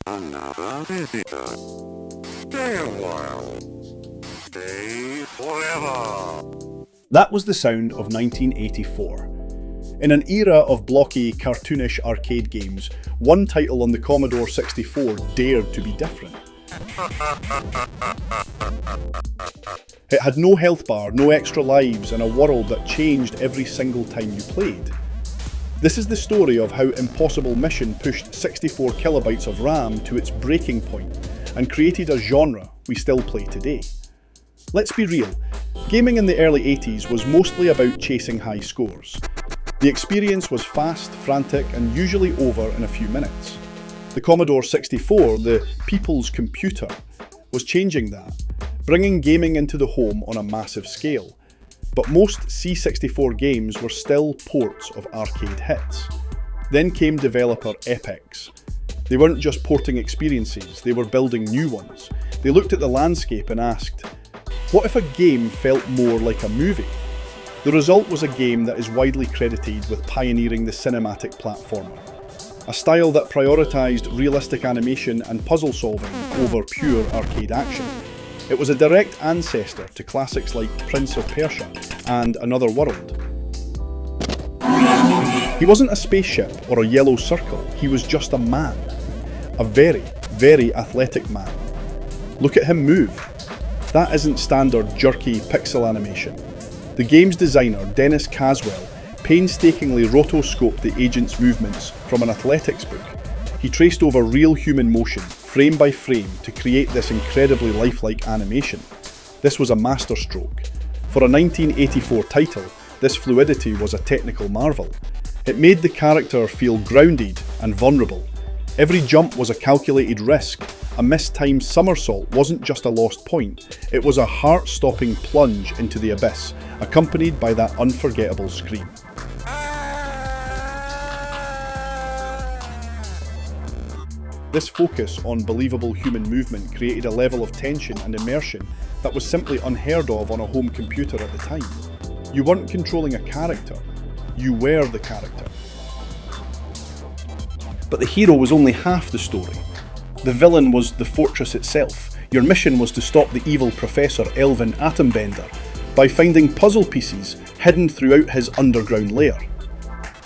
Another visitor. Stay a while. Stay forever. That was the sound of 1984. In an era of blocky, cartoonish arcade games, one title on the Commodore 64 dared to be different. It had no health bar, no extra lives, and a world that changed every single time you played. This is the story of how Impossible Mission pushed 64 kilobytes of RAM to its breaking point and created a genre we still play today. Let's be real, gaming in the early 80s was mostly about chasing high scores. The experience was fast, frantic, and usually over in a few minutes. The Commodore 64, the people's computer, was changing that, bringing gaming into the home on a massive scale. But most C64 games were still ports of arcade hits. Then came developer Epyx. They weren't just porting experiences, they were building new ones. They looked at the landscape and asked, what if a game felt more like a movie? The result was a game that is widely credited with pioneering the cinematic platformer, a style that prioritised realistic animation and puzzle solving over pure arcade action. It was a direct ancestor to classics like Prince of Persia and Another World. He wasn't a spaceship or a yellow circle, he was just a man. A very, very athletic man. Look at him move. That isn't standard jerky pixel animation. The game's designer, Dennis Caswell, painstakingly rotoscoped the agent's movements from an athletics book. He traced over real human motion, frame by frame, to create this incredibly lifelike animation. This was a masterstroke. For a 1984 title, this fluidity was a technical marvel. It made the character feel grounded and vulnerable. Every jump was a calculated risk. A mistimed somersault wasn't just a lost point, it was a heart-stopping plunge into the abyss, accompanied by that unforgettable scream. This focus on believable human movement created a level of tension and immersion that was simply unheard of on a home computer at the time. You weren't controlling a character, you were the character. But the hero was only half the story. The villain was the fortress itself. Your mission was to stop the evil Professor Elvin Atombender by finding puzzle pieces hidden throughout his underground lair.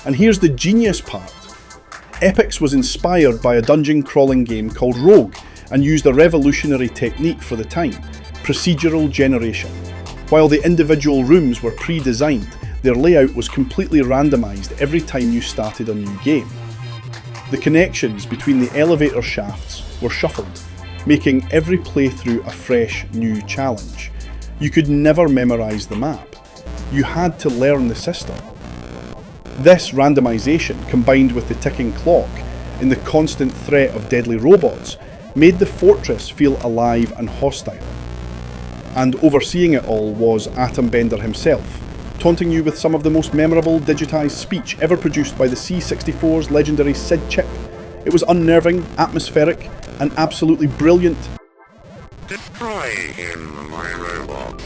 And here's the genius part. Epyx was inspired by a dungeon crawling game called Rogue and used a revolutionary technique for the time, procedural generation. While the individual rooms were pre-designed, their layout was completely randomised every time you started a new game. The connections between the elevator shafts were shuffled, making every playthrough a fresh new challenge. You could never memorise the map. You had to learn the system. This randomisation, combined with the ticking clock and the constant threat of deadly robots, made the fortress feel alive and hostile. And overseeing it all was Atombender himself, taunting you with some of the most memorable digitised speech ever produced by the C64's legendary SID chip. It was unnerving, atmospheric, and absolutely brilliant. Destroy him, my robot.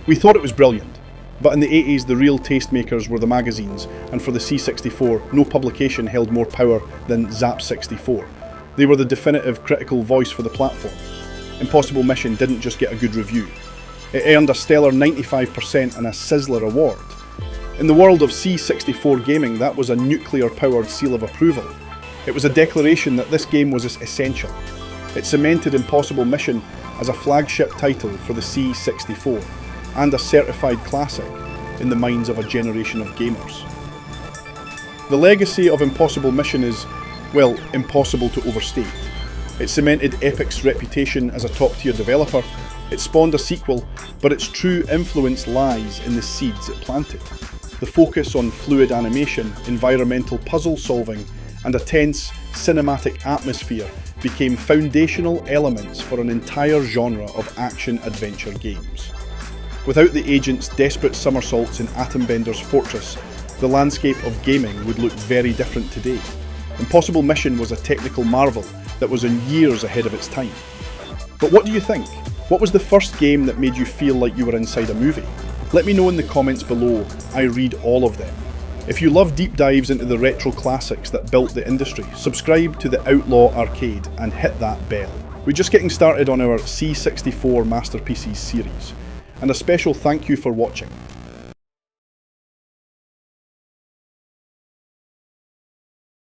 We thought it was brilliant. But in the 80s, the real tastemakers were the magazines, and for the C64, no publication held more power than Zzap 64. They were the definitive critical voice for the platform. Impossible Mission didn't just get a good review. It earned a stellar 95% and a Sizzler award. In the world of C64 gaming, that was a nuclear-powered seal of approval. It was a declaration that this game was essential. It cemented Impossible Mission as a flagship title for the C64. And a certified classic in the minds of a generation of gamers. The legacy of Impossible Mission is, well, impossible to overstate. It cemented Epyx's reputation as a top-tier developer, it spawned a sequel, but its true influence lies in the seeds it planted. The focus on fluid animation, environmental puzzle solving, and a tense, cinematic atmosphere became foundational elements for an entire genre of action-adventure games. Without the agent's desperate somersaults in Atombender's fortress, the landscape of gaming would look very different today. Impossible Mission was a technical marvel that was in years ahead of its time. But what do you think? What was the first game that made you feel like you were inside a movie? Let me know in the comments below, I read all of them. If you love deep dives into the retro classics that built the industry, subscribe to the Outlaw Arcade and hit that bell. We're just getting started on our C64 Masterpieces series, and a special thank you for watching.